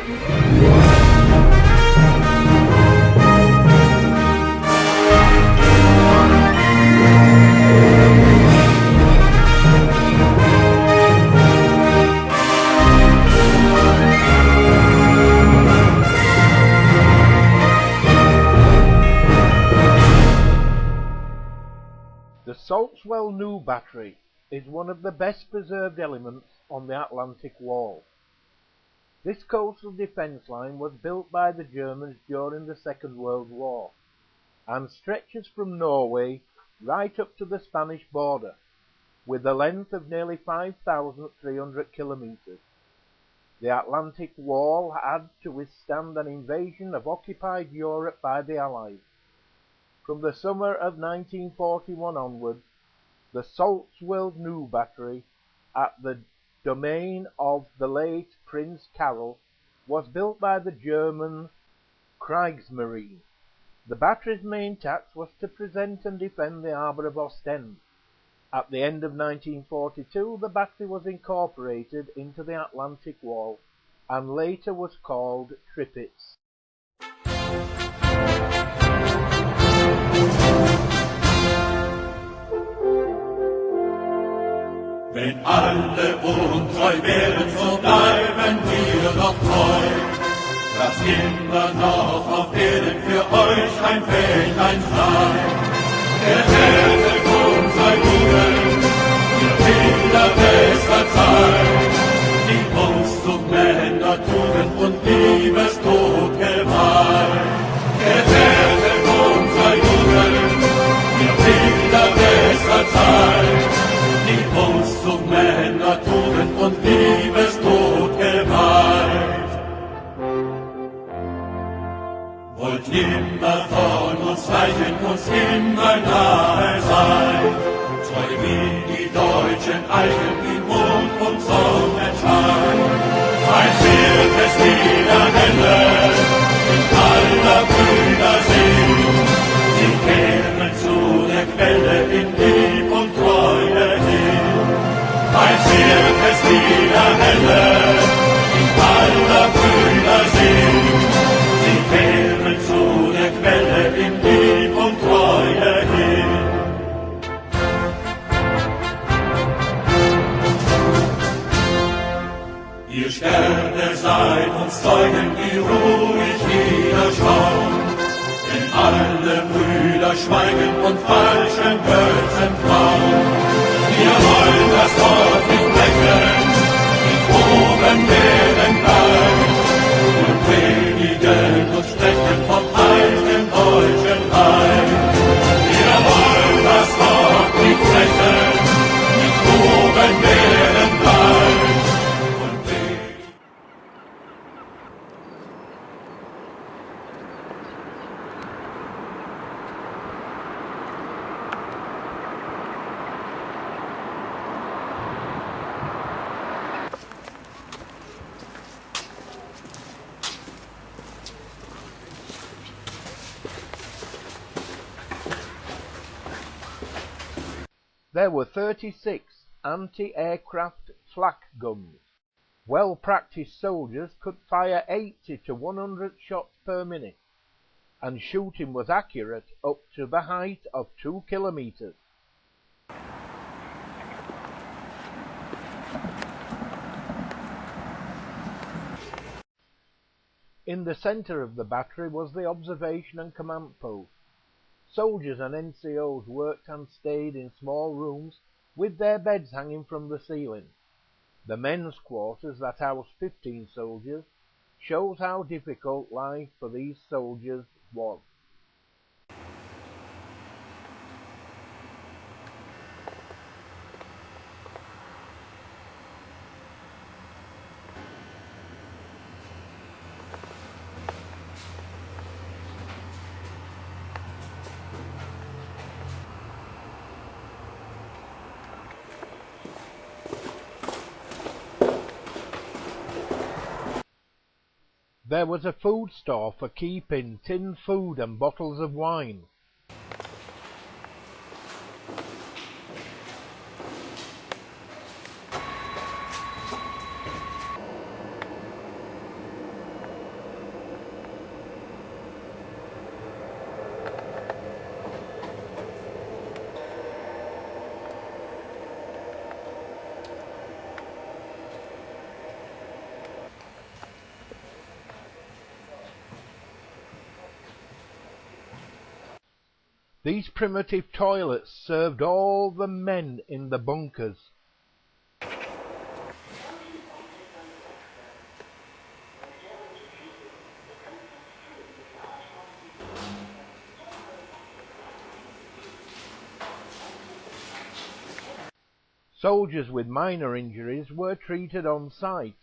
The Saltswell New Battery is one of the best preserved elements on the Atlantic Wall. This coastal defence line was built by the Germans during the Second World War and stretches from Norway right up to the Spanish border, with a length of nearly 5,300 kilometres. The Atlantic Wall had to withstand an invasion of occupied Europe by the Allies. From the summer of 1941 onwards, the Saltswell New Battery at the domain of the late Prince Karel was built by the German Kriegsmarine. The battery's main task was to present and defend the harbour of Oostende. At the end of 1942, the battery was incorporated into the Atlantic Wall and later was called Tripitz. Wenn alle untreu werden, so bleiben wir doch treu. Lass immer noch auf Erden für euch ein Fähnlein sein. Der Herr kommt sei Ihnen, ihr Kinder bester Zeit, die uns zu Männer Tugend und Liebestod geweiht. Der Herr kommt sei Ihnen, ihr Kinder bester Zeit, die uns zu Männer Tugend und Liebestod geweiht. Wollt immer von uns weichen, uns immer nahe sein, treu wie die deutschen Eichen in Mond und Sonnenschein. Ein wird es wieder heller, in aller Brüder sehen, sie kehren zu der Quelle in Lieb und Treue hin. Ein wird es wieder heller, in aller Brüder sehen, sie kehren zu der Quelle in Lieb und Treue hin. Ihr Sterne seid uns Zeugen, die ruhig wieder schauen, denn alle Brüder schweigen und falschen Götzen trauen. Wir wollen das Wort nicht brechen, nicht oben werden bleiben und predigen und sprechen vom alten deutschen Reich. Wir wollen das Wort nicht brechen, nicht oben werden bleiben und predigen. There were 36 anti-aircraft flak guns. Well-practiced soldiers could fire 80 to 100 shots per minute, and shooting was accurate up to the height of 2 kilometers. In the center of the battery was the observation and command post. Soldiers and NCOs worked and stayed in small rooms with their beds hanging from the ceiling. The men's quarters that housed 15 soldiers shows how difficult life for these soldiers was. There was a food store for keeping tinned food and bottles of wine. These primitive toilets served all the men in the bunkers. Soldiers with minor injuries were treated on site,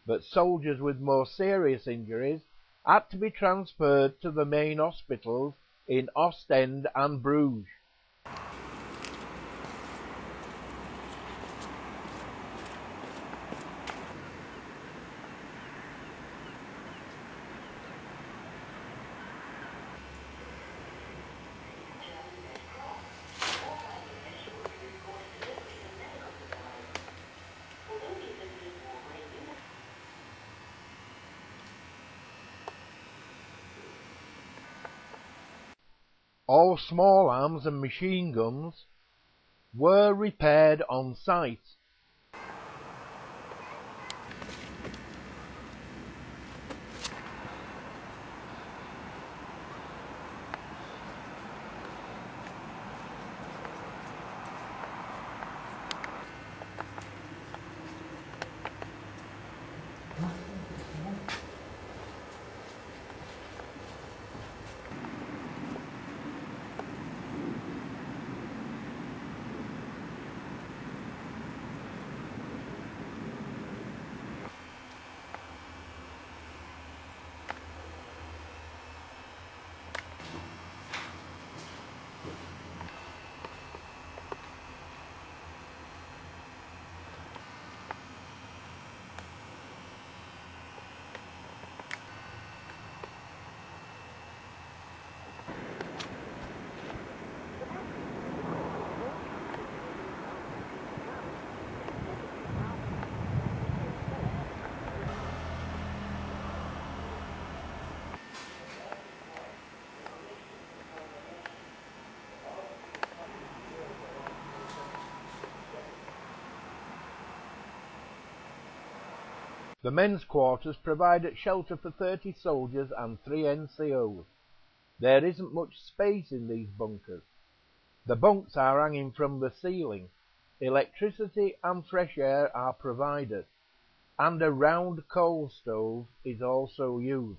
but soldiers with more serious injuries had to be transferred to the main hospitals in Oostende and Bruges. All small arms and machine guns were repaired on site. The men's quarters provided shelter for 30 soldiers and 3 NCOs. There isn't much space in these bunkers. The bunks are hanging from the ceiling. Electricity and fresh air are provided, and a round coal stove is also used.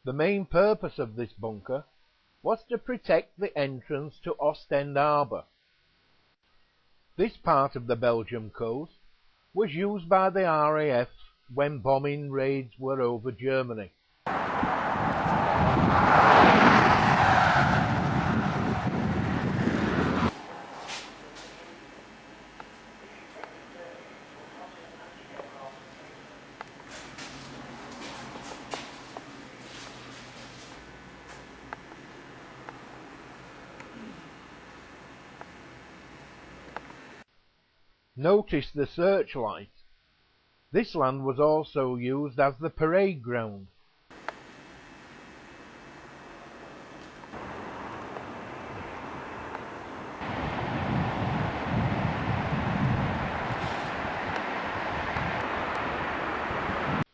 The main purpose of this bunker was to protect the entrance to Oostende Harbour. This part of the Belgium coast was used by the RAF when bombing raids were over Germany. Notice the searchlight. This land was also used as the parade ground.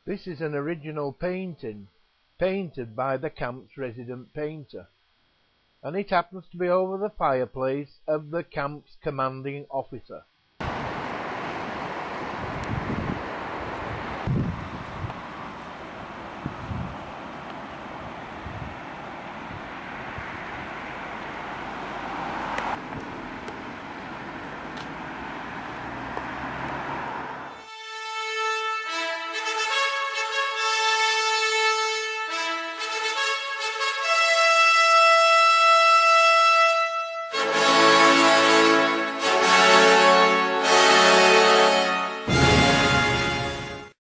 This is an original painting, painted by the camp's resident painter, and it happens to be over the fireplace of the camp's commanding officer.